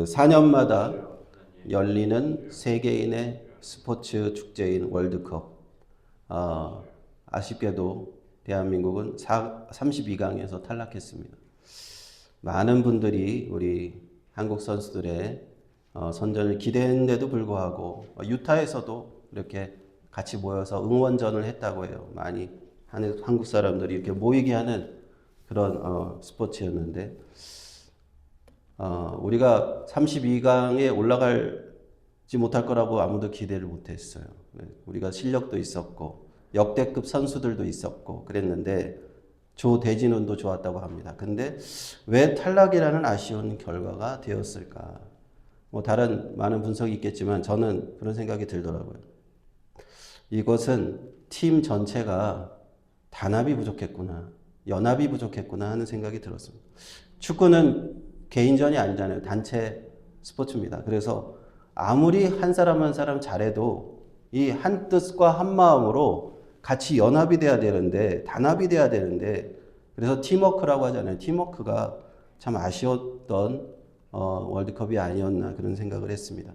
그 4년마다 열리는 세계인의 스포츠 축제인 월드컵. 아쉽게도 대한민국은 32강에서 탈락했습니다. 많은 분들이 우리 한국 선수들의 선전을 기대했는데도 불구하고 유타에서도 이렇게 같이 모여서 응원전을 했다고 해요. 많이 한국 사람들이 이렇게 모이게 하는 그런 스포츠였는데 우리가 32강에 올라갈지 못할 거라고 아무도 기대를 못했어요. 우리가 실력도 있었고 역대급 선수들도 있었고 그랬는데 조대진운도 좋았다고 합니다. 근데 왜 탈락이라는 아쉬운 결과가 되었을까? 뭐 다른 많은 분석이 있겠지만 저는 그런 생각이 들더라고요. 이것은 팀 전체가 단합이 부족했구나, 연합이 부족했구나 하는 생각이 들었습니다. 축구는 개인전이 아니잖아요. 단체 스포츠입니다. 그래서 아무리 한 사람 한 사람 잘해도 이 한 뜻과 한 마음으로 같이 연합이 돼야 되는데, 단합이 돼야 되는데, 그래서 팀워크라고 하잖아요. 팀워크가 참 아쉬웠던 월드컵이 아니었나 그런 생각을 했습니다.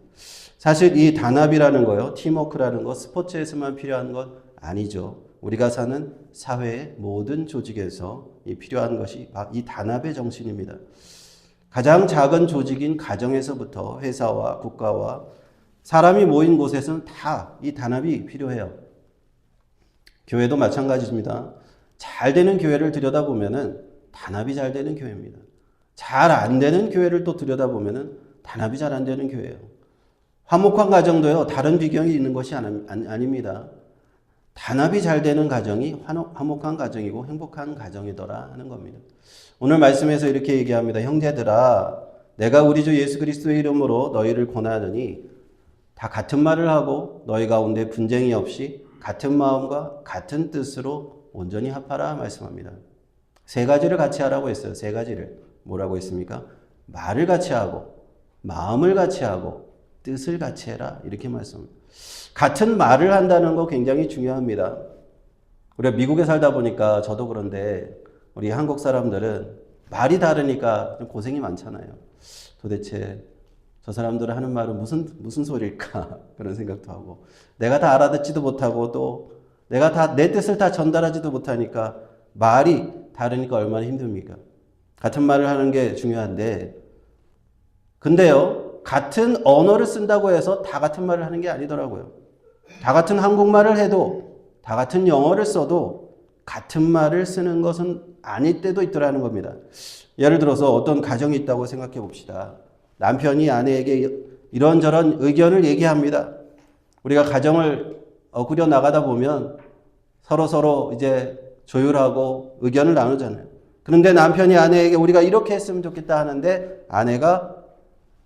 사실 이 단합이라는 거요, 팀워크라는 거 스포츠에서만 필요한 건 아니죠. 우리가 사는 사회의 모든 조직에서 필요한 것이 이 단합의 정신입니다. 가장 작은 조직인 가정에서부터 회사와 국가와 사람이 모인 곳에서는 다 이 단합이 필요해요. 교회도 마찬가지입니다. 잘 되는 교회를 들여다보면은 단합이 잘 되는 교회입니다. 잘 안 되는 교회를 또 들여다보면은 단합이 잘 안 되는 교회예요. 화목한 가정도요, 다른 비경이 있는 것이 아닙니다. 단합이 잘 되는 가정이 화목한 가정이고 행복한 가정이더라 하는 겁니다. 오늘 말씀에서 이렇게 얘기합니다. 형제들아, 내가 우리 주 예수 그리스도의 이름으로 너희를 권하느니 다 같은 말을 하고 너희 가운데 분쟁이 없이 같은 마음과 같은 뜻으로 온전히 합하라 말씀합니다. 세 가지를 같이 하라고 했어요. 세 가지를. 뭐라고 했습니까? 말을 같이 하고 마음을 같이 하고 뜻을 같이 해라 이렇게 말씀합니다. 같은 말을 한다는 거 굉장히 중요합니다. 우리가 미국에 살다 보니까 저도 그런데 우리 한국 사람들은 말이 다르니까 좀 고생이 많잖아요. 도대체 저 사람들은 하는 말은 무슨 소리일까 그런 생각도 하고 내가 다 알아듣지도 못하고 또 내가 다 내 뜻을 다 전달하지도 못하니까 말이 다르니까 얼마나 힘듭니까? 같은 말을 하는 게 중요한데 근데요 같은 언어를 쓴다고 해서 다 같은 말을 하는 게 아니더라고요. 다 같은 한국말을 해도 다 같은 영어를 써도 같은 말을 쓰는 것은 아닐 때도 있더라는 겁니다. 예를 들어서 어떤 가정이 있다고 생각해 봅시다. 남편이 아내에게 이런저런 의견을 얘기합니다. 우리가 가정을 꾸려 나가다 보면 서로 이제 조율하고 의견을 나누잖아요. 그런데 남편이 아내에게 우리가 이렇게 했으면 좋겠다 하는데 아내가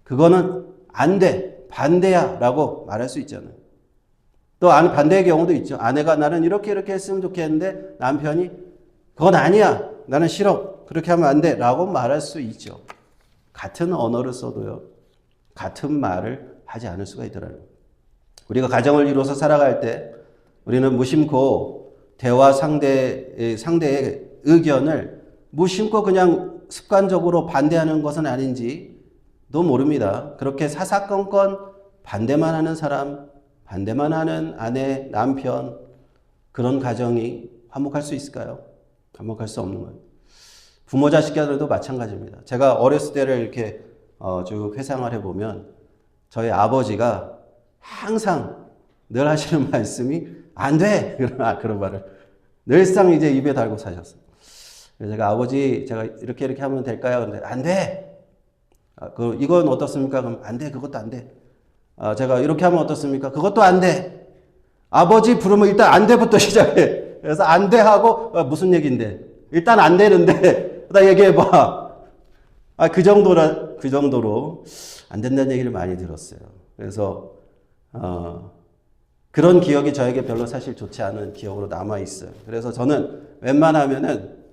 그거는 안 돼, 반대야 라고 말할 수 있잖아요. 또 반대의 경우도 있죠. 아내가 나는 이렇게 했으면 좋겠는데 남편이 그건 아니야, 나는 싫어, 그렇게 하면 안 돼 라고 말할 수 있죠. 같은 언어를 써도요 같은 말을 하지 않을 수가 있더라고요. 우리가 가정을 이루어서 살아갈 때 우리는 무심코 대화 상대의 의견을 무심코 그냥 습관적으로 반대하는 것은 아닌지도 모릅니다. 그렇게 사사건건 반대만 하는 사람, 반대만 하는 아내, 남편, 그런 가정이 화목할 수 있을까요? 화목할 수 없는 거예요. 부모 자식 간에도 마찬가지입니다. 제가 어렸을 때를 이렇게 쭉 회상을 해보면 저희 아버지가 항상 늘 하시는 말씀이 안 돼! 그런 말을 늘상 이제 입에 달고 사셨어요. 그래서 제가 이렇게 하면 될까요? 근데 안 돼! 이건 어떻습니까? 그럼 안 돼! 그것도 안 돼! 제가 이렇게 하면 어떻습니까? 그것도 안 돼! 아버지 부르면 일단 안 돼부터 시작해. 그래서 안 돼 하고 무슨 얘기인데? 일단 안 되는데 나 얘기해봐. 그 정도로 안 된다는 얘기를 많이 들었어요. 그래서 그런 기억이 저에게 별로 사실 좋지 않은 기억으로 남아 있어요. 그래서 저는 웬만하면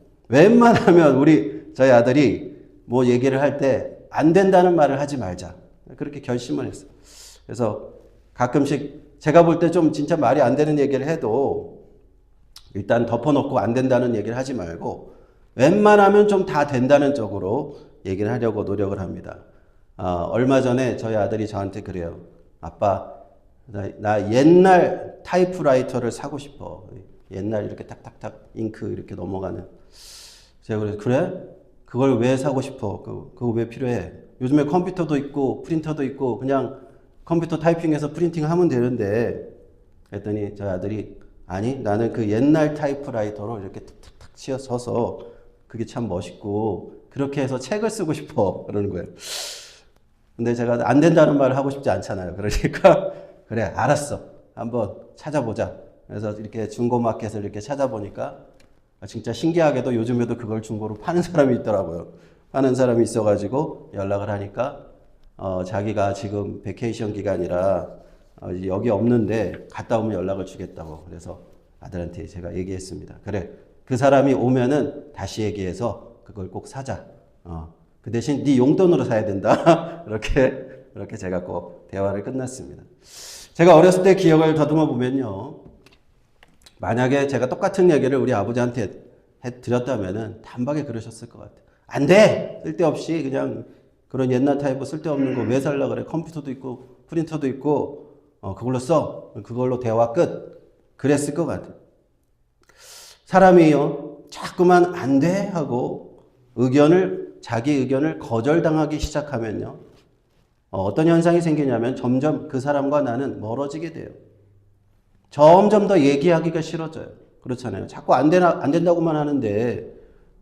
저희 아들이 뭐 얘기를 할 때 안 된다는 말을 하지 말자. 그렇게 결심을 했어요. 그래서 가끔씩 제가 볼 때 좀 진짜 말이 안 되는 얘기를 해도 일단 덮어놓고 안 된다는 얘기를 하지 말고 웬만하면 좀 다 된다는 쪽으로 얘기를 하려고 노력을 합니다. 얼마 전에 저희 아들이 저한테 그래요. 아빠, 나 옛날 타이프라이터를 사고 싶어. 옛날 이렇게 탁탁탁 잉크 이렇게 넘어가는. 제가 그래? 그걸 왜 사고 싶어? 그거 왜 필요해? 요즘에 컴퓨터도 있고 프린터도 있고 그냥 컴퓨터 타이핑해서 프린팅하면 되는데. 그랬더니 저희 아들이 아니 나는 그 옛날 타이프라이터로 이렇게 탁탁탁 치어서서 그게 참 멋있고 그렇게 해서 책을 쓰고 싶어 그러는 거예요. 근데 제가 안 된다는 말을 하고 싶지 않잖아요. 그러니까 그래 알았어 한번 찾아보자. 그래서 이렇게 중고마켓을 이렇게 찾아보니까 진짜 신기하게도 요즘에도 그걸 중고로 파는 사람이 있더라고요. 파는 사람이 있어가지고 연락을 하니까 자기가 지금 베케이션 기간이라 여기 없는데 갔다 오면 연락을 주겠다고. 그래서 아들한테 제가 얘기했습니다. 그래 그 사람이 오면은 다시 얘기해서 그걸 꼭 사자. 그 대신 네 용돈으로 사야 된다. 그렇게 제가 꼭 대화를 끝났습니다. 제가 어렸을 때 기억을 더듬어 보면요. 만약에 제가 똑같은 얘기를 우리 아버지한테 드렸다면은 단박에 그러셨을 것 같아요. 안 돼! 쓸데없이 그냥 그런 옛날 타입 쓸데없는 거 왜 살라 그래? 컴퓨터도 있고 프린터도 있고 그걸로 써. 그걸로 대화 끝. 그랬을 것 같아요. 사람이요. 자꾸만 안 돼! 하고 자기 의견을 거절당하기 시작하면요. 어떤 현상이 생기냐면 점점 그 사람과 나는 멀어지게 돼요. 점점 더 얘기하기가 싫어져요. 그렇잖아요. 자꾸 안 된다고만 하는데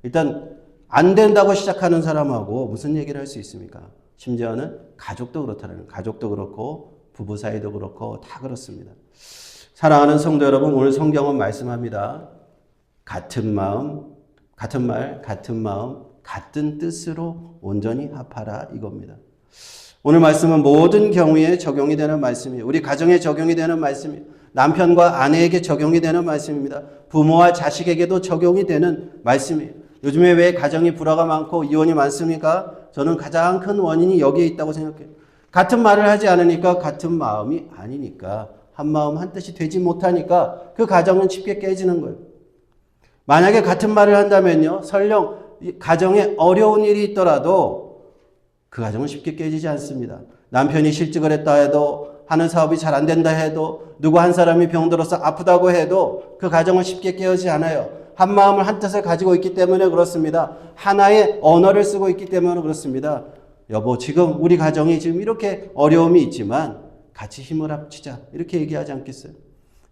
일단 안 된다고 시작하는 사람하고 무슨 얘기를 할 수 있습니까? 심지어는 가족도 그렇다는 거예요. 가족도 그렇고 부부 사이도 그렇고 다 그렇습니다. 사랑하는 성도 여러분, 오늘 성경은 말씀합니다. 같은 마음, 같은 말, 같은 마음, 같은 뜻으로 온전히 합하라 이겁니다. 오늘 말씀은 모든 경우에 적용이 되는 말씀이에요. 우리 가정에 적용이 되는 말씀이에요. 남편과 아내에게 적용이 되는 말씀입니다. 부모와 자식에게도 적용이 되는 말씀이에요. 요즘에 왜 가정이 불화가 많고 이혼이 많습니까? 저는 가장 큰 원인이 여기에 있다고 생각해요. 같은 말을 하지 않으니까 같은 마음이 아니니까 한 마음 한 뜻이 되지 못하니까 그 가정은 쉽게 깨지는 거예요. 만약에 같은 말을 한다면요. 설령 가정에 어려운 일이 있더라도 그 가정은 쉽게 깨지지 않습니다. 남편이 실직을 했다 해도 하는 사업이 잘 안 된다 해도 누구 한 사람이 병들어서 아프다고 해도 그 가정은 쉽게 깨어지지 않아요. 한 마음을 한 뜻을 가지고 있기 때문에 그렇습니다. 하나의 언어를 쓰고 있기 때문에 그렇습니다. 여보 지금 우리 가정이 지금 이렇게 어려움이 있지만 같이 힘을 합치자 이렇게 얘기하지 않겠어요?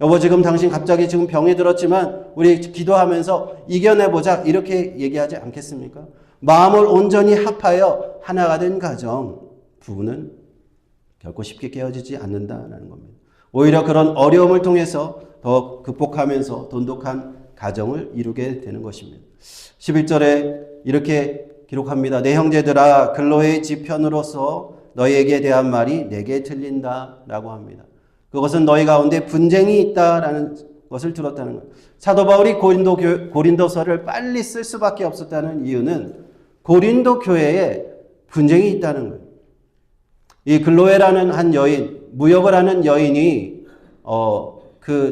여보 지금 당신 갑자기 지금 병이 들었지만 우리 기도하면서 이겨내보자 이렇게 얘기하지 않겠습니까? 마음을 온전히 합하여 하나가 된 가정 부부는 결코 쉽게 깨어지지 않는다는 겁니다. 오히려 그런 어려움을 통해서 더 극복하면서 돈독한 가정을 이루게 되는 것입니다. 11절에 이렇게 기록합니다. 내 형제들아 글로의 지편으로서 너희에게 대한 말이 내게 들린다 라고 합니다. 그것은 너희 가운데 분쟁이 있다라는 것을 들었다는 거예요. 사도 바울이 고린도서를 빨리 쓸 수밖에 없었다는 이유는 고린도 교회에 분쟁이 있다는 거예요. 이 글로에라는 한 여인, 무역을 하는 여인이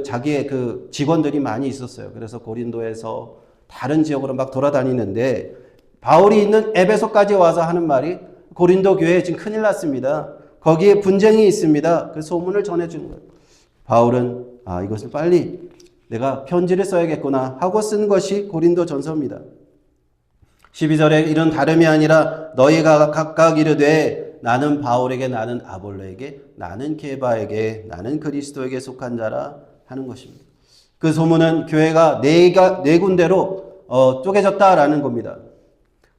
자기의 그 직원들이 많이 있었어요. 그래서 고린도에서 다른 지역으로 막 돌아다니는데 바울이 있는 에베소까지 와서 하는 말이 고린도 교회에 지금 큰일 났습니다. 거기에 분쟁이 있습니다. 그 소문을 전해주는 거예요. 바울은 이것을 빨리 내가 편지를 써야겠구나 하고 쓴 것이 고린도 전서입니다. 12절에 이런 다름이 아니라 너희가 각각 이르되 나는 바울에게 나는 아볼로에게 나는 게바에게 나는 그리스도에게 속한 자라 하는 것입니다. 그 소문은 교회가 네 군데로 쪼개졌다라는 겁니다.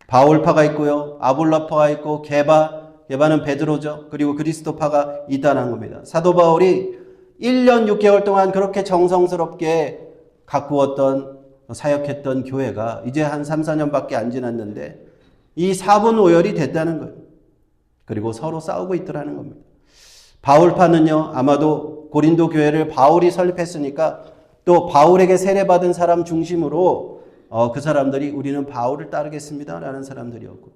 바울파가 있고요. 아볼로파가 있고 게바는 베드로죠. 그리고 그리스도파가 있다는 겁니다. 사도 바울이 1년 6개월 동안 그렇게 정성스럽게 가꾸었던 사역했던 교회가 이제 한 3, 4년밖에 안 지났는데 이 4분 오열이 됐다는 거예요. 그리고 서로 싸우고 있더라는 겁니다. 바울파는요. 아마도 고린도 교회를 바울이 설립했으니까 또 바울에게 세례받은 사람 중심으로 그 사람들이 우리는 바울을 따르겠습니다 라는 사람들이었고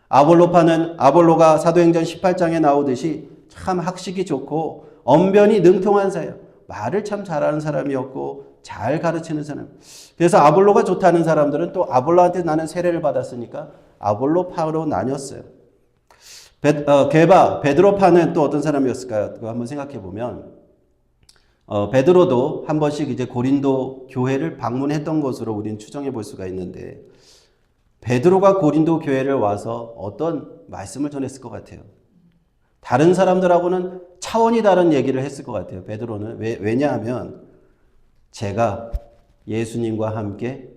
아볼로파는 아볼로가 사도행전 18장에 나오듯이 참 학식이 좋고 언변이 능통한 사람, 말을 참 잘하는 사람이었고 잘 가르치는 사람. 그래서 아볼로가 좋다는 사람들은 또 아볼로한테 나는 세례를 받았으니까 아볼로파로 나뉘었어요. 베드로파는 또 어떤 사람이었을까요? 그거 한번 생각해 보면, 베드로도 한 번씩 이제 고린도 교회를 방문했던 것으로 우리는 추정해 볼 수가 있는데, 베드로가 고린도 교회를 와서 어떤 말씀을 전했을 것 같아요? 다른 사람들하고는 차원이 다른 얘기를 했을 것 같아요. 베드로는. 왜냐하면 제가 예수님과 함께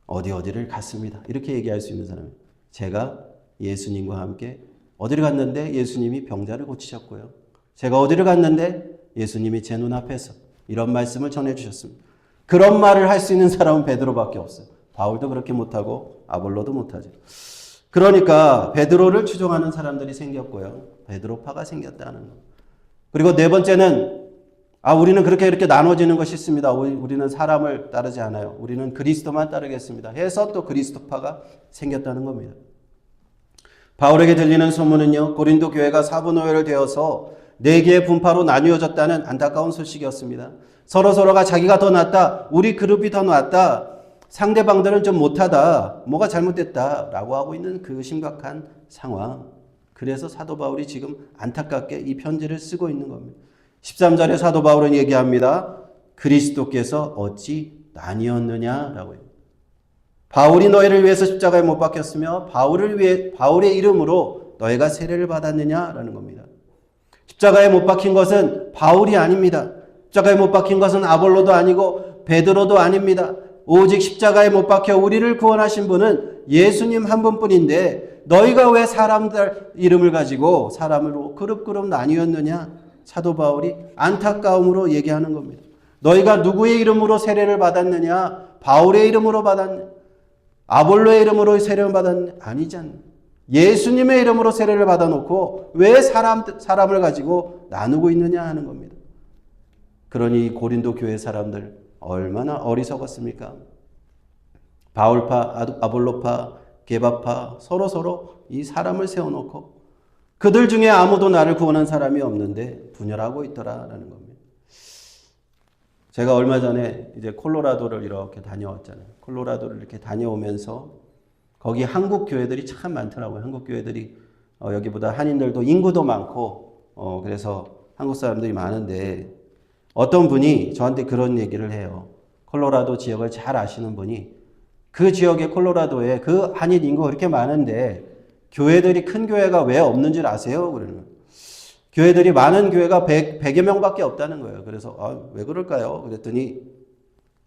어디를 갔습니다. 이렇게 얘기할 수 있는 사람이에요. 제가 예수님과 함께 어디를 갔는데 예수님이 병자를 고치셨고요. 제가 어디를 갔는데 예수님이 제 눈앞에서 이런 말씀을 전해주셨습니다. 그런 말을 할 수 있는 사람은 베드로밖에 없어요. 바울도 그렇게 못하고 아볼로도 못하죠. 그러니까 베드로를 추종하는 사람들이 생겼고요. 베드로파가 생겼다는 거. 그리고 네 번째는 우리는 그렇게 이렇게 나눠지는 것이 있습니다. 우리는 사람을 따르지 않아요. 우리는 그리스도만 따르겠습니다. 해서 또 그리스도파가 생겼다는 겁니다. 바울에게 들리는 소문은요, 고린도 교회가 사분오열을 되어서 4개의 분파로 나뉘어졌다는 안타까운 소식이었습니다. 서로가 자기가 더 낫다, 우리 그룹이 더 낫다, 상대방들은 좀 못하다, 뭐가 잘못됐다라고 하고 있는 그 심각한 상황. 그래서 사도 바울이 지금 안타깝게 이 편지를 쓰고 있는 겁니다. 13절에 사도 바울은 얘기합니다. 그리스도께서 어찌 나뉘었느냐라고 해요. 바울이 너희를 위해서 십자가에 못 박혔으며 바울의 이름으로 너희가 세례를 받았느냐라는 겁니다. 십자가에 못 박힌 것은 바울이 아닙니다. 십자가에 못 박힌 것은 아볼로도 아니고 베드로도 아닙니다. 오직 십자가에 못 박혀 우리를 구원하신 분은 예수님 한 분뿐인데 너희가 왜 사람들 이름을 가지고 사람으로 그룹 나뉘었느냐? 사도 바울이 안타까움으로 얘기하는 겁니다. 너희가 누구의 이름으로 세례를 받았느냐? 바울의 이름으로 받았느냐? 아볼로의 이름으로 세례를 받았느냐? 아니잖아. 예수님의 이름으로 세례를 받아놓고 왜 사람을 가지고 나누고 있느냐 하는 겁니다. 그러니 고린도 교회 사람들 얼마나 어리석었습니까? 바울파, 아볼로파, 게바파 서로 이 사람을 세워놓고 그들 중에 아무도 나를 구원한 사람이 없는데 분열하고 있더라라는 겁니다. 제가 얼마 전에 이제 콜로라도를 이렇게 다녀왔잖아요. 콜로라도를 이렇게 다녀오면서 거기 한국 교회들이 참 많더라고요. 한국 교회들이 여기보다 한인들도 인구도 많고 그래서 한국 사람들이 많은데 어떤 분이 저한테 그런 얘기를 해요. 콜로라도 지역을 잘 아시는 분이 그 지역의 콜로라도에 그 한인 인구가 그렇게 많은데 교회들이 큰 교회가 왜 없는 줄 아세요? 그러는 거예요. 교회들이 많은 교회가 100여 명밖에 없다는 거예요. 그래서 왜 그럴까요? 그랬더니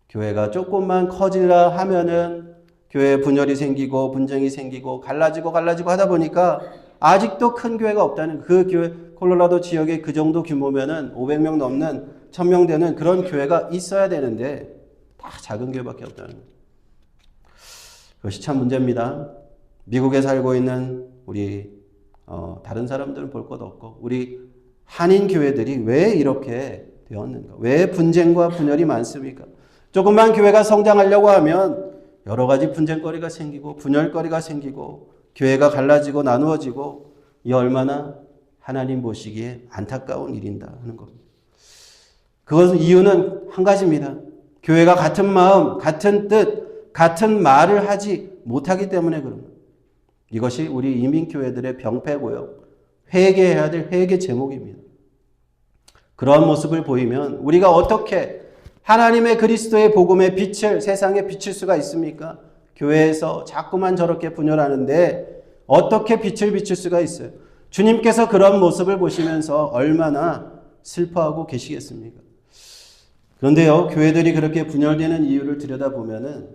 교회가 조금만 커지려 하면은 교회 분열이 생기고 분쟁이 생기고 갈라지고 하다 보니까 아직도 큰 교회가 없다는 그 교회 콜로라도 지역의 그 정도 규모면은 500명 넘는 1000명 되는 그런 교회가 있어야 되는데 다 작은 교회밖에 없다는 거예요. 그것이 참 문제입니다. 미국에 살고 있는 우리 다른 사람들은 볼 것 없고 우리 한인 교회들이 왜 이렇게 되었는가? 왜 분쟁과 분열이 많습니까? 조금만 교회가 성장하려고 하면 여러 가지 분쟁거리가 생기고 분열거리가 생기고 교회가 갈라지고 나누어지고 이 얼마나 하나님 보시기에 안타까운 일인가 하는 겁니다. 그것은 이유는 한 가지입니다. 교회가 같은 마음, 같은 뜻, 같은 말을 하지 못하기 때문에 그런 겁니다. 이것이 우리 이민교회들의 병폐고요. 회개해야 될 회개 제목입니다. 그러한 모습을 보이면 우리가 어떻게 하나님의 그리스도의 복음의 빛을 세상에 비칠 수가 있습니까? 교회에서 자꾸만 저렇게 분열하는데 어떻게 빛을 비칠 수가 있어요? 주님께서 그런 모습을 보시면서 얼마나 슬퍼하고 계시겠습니까? 그런데요, 교회들이 그렇게 분열되는 이유를 들여다보면은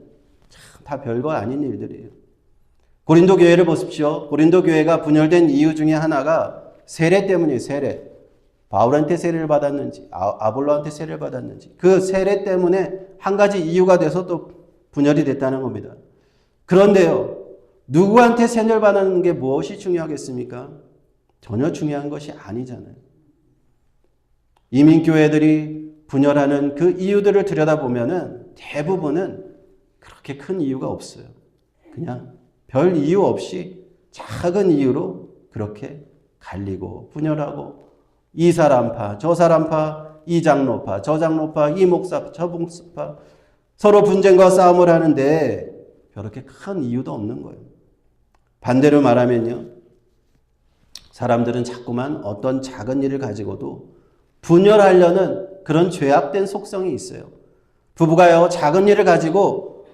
참 다 별거 아닌 일들이에요. 고린도 교회를 보십시오. 고린도 교회가 분열된 이유 중에 하나가 세례 때문이에요. 세례. 바울한테 세례를 받았는지 아볼로한테 세례를 받았는지 그 세례 때문에 한 가지 이유가 돼서 또 분열이 됐다는 겁니다. 그런데요. 누구한테 세례를 받는 게 무엇이 중요하겠습니까? 전혀 중요한 것이 아니잖아요. 이민교회들이 분열하는 그 이유들을 들여다보면은 대부분은 그렇게 큰 이유가 없어요. 그냥 별 이유 없이 작은 이유로 그렇게 갈리고 분열하고 이 사람파, 저 사람파, 이 장로파, 저 장로파, 이 목사, 저 목사파 서로 분쟁과 싸움을 하는데 그렇게 큰 이유도 없는 거예요. 반대로 말하면요. 사람들은 자꾸만 어떤 작은 일을 가지고도 분열하려는 그런 죄악된 속성이 있어요. 부부가요, 작은 일을 가지고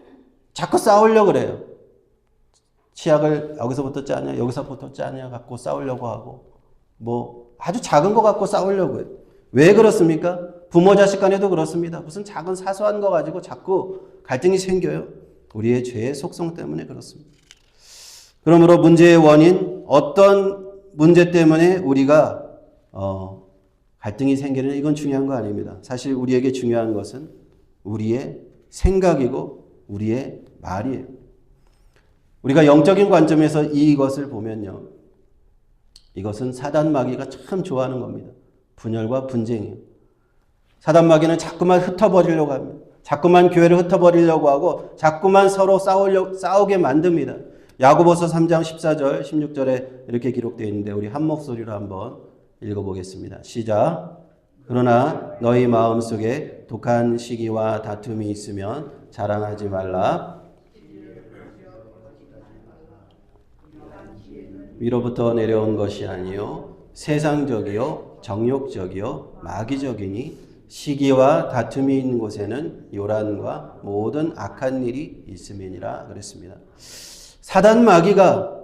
자꾸 싸우려고 그래요. 치약을 여기서부터 짜냐, 여기서부터 짜냐 갖고 싸우려고 하고, 뭐 아주 작은 거 갖고 싸우려고 해요. 왜 그렇습니까? 부모 자식 간에도 그렇습니다. 무슨 작은 사소한 거 가지고 자꾸 갈등이 생겨요. 우리의 죄의 속성 때문에 그렇습니다. 그러므로 문제의 원인, 어떤 문제 때문에 우리가 갈등이 생기는, 이건 중요한 거 아닙니다. 사실 우리에게 중요한 것은 우리의 생각이고 우리의 말이에요. 우리가 영적인 관점에서 이것을 보면요, 이것은 사단 마귀가 참 좋아하는 겁니다. 분열과 분쟁이에요. 사단 마귀는 자꾸만 흩어버리려고 합니다. 자꾸만 교회를 흩어버리려고 하고 자꾸만 서로 싸우게 만듭니다. 야고보서 3장 14절 16절에 이렇게 기록되어 있는데 우리 한 목소리로 한번 읽어보겠습니다. 시작. 그러나 너희 마음속에 독한 시기와 다툼이 있으면 자랑하지 말라. 위로부터 내려온 것이 아니요 세상적이요 정욕적이요 마귀적이니 시기와 다툼이 있는 곳에는 요란과 모든 악한 일이 있음이니라 그랬습니다. 사단 마귀가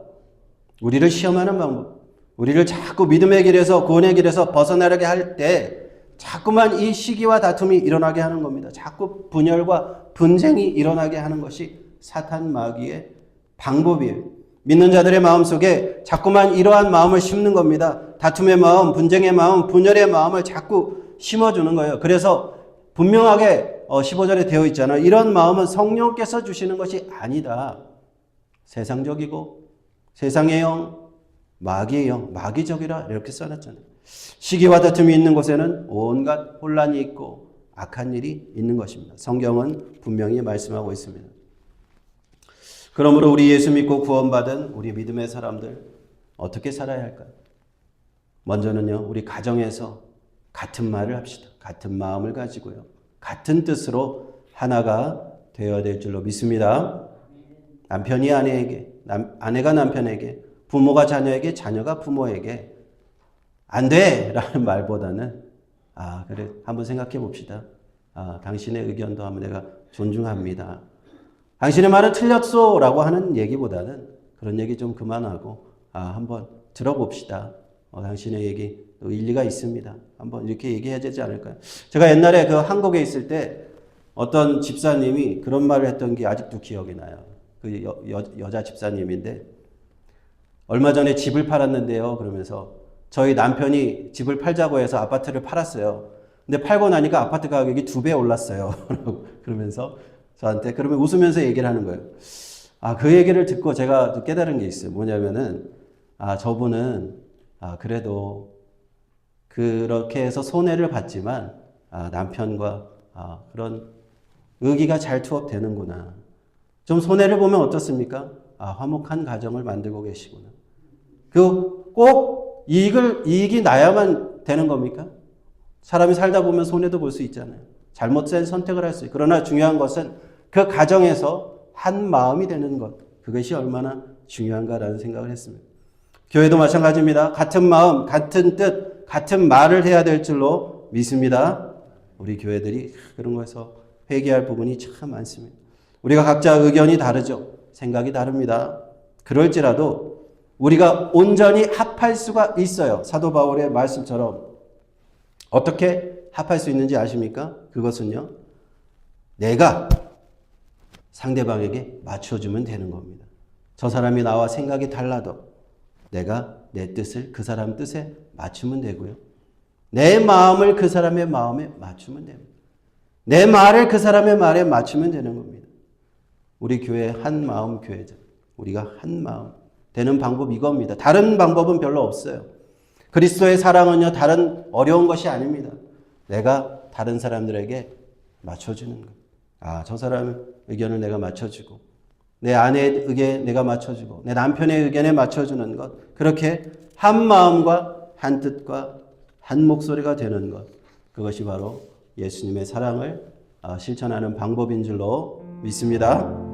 우리를 시험하는 방법, 우리를 자꾸 믿음의 길에서 구원의 길에서 벗어나게 할 때 자꾸만 이 시기와 다툼이 일어나게 하는 겁니다. 자꾸 분열과 분쟁이 일어나게 하는 것이 사탄 마귀의 방법이에요. 믿는 자들의 마음속에 자꾸만 이러한 마음을 심는 겁니다. 다툼의 마음, 분쟁의 마음, 분열의 마음을 자꾸 심어주는 거예요. 그래서 분명하게 15절에 되어 있잖아요. 이런 마음은 성령께서 주시는 것이 아니다. 세상적이고 세상의 영, 마귀의 영, 마귀적이라 이렇게 써놨잖아요. 시기와 다툼이 있는 곳에는 온갖 혼란이 있고 악한 일이 있는 것입니다. 성경은 분명히 말씀하고 있습니다. 그러므로 우리 예수 믿고 구원받은 우리 믿음의 사람들 어떻게 살아야 할까요? 먼저는요, 우리 가정에서 같은 말을 합시다. 같은 마음을 가지고요. 같은 뜻으로 하나가 되어야 될 줄로 믿습니다. 남편이 아내에게, 아내가 남편에게, 부모가 자녀에게, 자녀가 부모에게 안 돼! 라는 말보다는 그래, 한번 생각해 봅시다. 당신의 의견도 한번 내가 존중합니다. 당신의 말은 틀렸소! 라고 하는 얘기보다는 그런 얘기 좀 그만하고 한번 들어봅시다. 당신의 얘기 일리가 있습니다. 한번 이렇게 얘기해야 되지 않을까요? 제가 옛날에 그 한국에 있을 때 어떤 집사님이 그런 말을 했던 게 아직도 기억이 나요. 그 여자 집사님인데 얼마 전에 집을 팔았는데요. 그러면서 저희 남편이 집을 팔자고 해서 아파트를 팔았어요. 근데 팔고 나니까 아파트 가격이 2배 올랐어요. 그러면서 저한테 그러면 웃으면서 얘기를 하는 거예요. 그 얘기를 듣고 제가 깨달은 게 있어요. 뭐냐면은 저분은 그래도 그렇게 해서 손해를 봤지만 남편과 그런 의기가 잘 투합되는구나. 좀 손해를 보면 어떻습니까? 화목한 가정을 만들고 계시구나. 꼭 이익이 나야만 되는 겁니까? 사람이 살다 보면 손해도 볼 수 있잖아요. 잘못된 선택을 할 수 있어요. 그러나 중요한 것은 그 가정에서 한 마음이 되는 것. 그것이 얼마나 중요한가라는 생각을 했습니다. 교회도 마찬가지입니다. 같은 마음, 같은 뜻, 같은 말을 해야 될 줄로 믿습니다. 우리 교회들이 그런 거에서 회개할 부분이 참 많습니다. 우리가 각자 의견이 다르죠. 생각이 다릅니다. 그럴지라도 우리가 온전히 합할 수가 있어요. 사도 바울의 말씀처럼. 어떻게 합할 수 있는지 아십니까? 그것은요, 내가 상대방에게 맞춰주면 되는 겁니다. 저 사람이 나와 생각이 달라도 내가 내 뜻을 그 사람 뜻에 맞추면 되고요. 내 마음을 그 사람의 마음에 맞추면 됩니다. 내 말을 그 사람의 말에 맞추면 되는 겁니다. 우리 교회 한 마음 교회죠. 우리가 한 마음 되는 방법 이겁니다. 다른 방법은 별로 없어요. 그리스도의 사랑은요, 다른 어려운 것이 아닙니다. 내가 다른 사람들에게 맞춰주는 것. 저 사람 의견을 내가 맞춰주고, 내 아내의 의견에 내가 맞춰주고, 내 남편의 의견에 맞춰주는 것. 그렇게 한 마음과 한 뜻과 한 목소리가 되는 것. 그것이 바로 예수님의 사랑을 실천하는 방법인 줄로 믿습니다.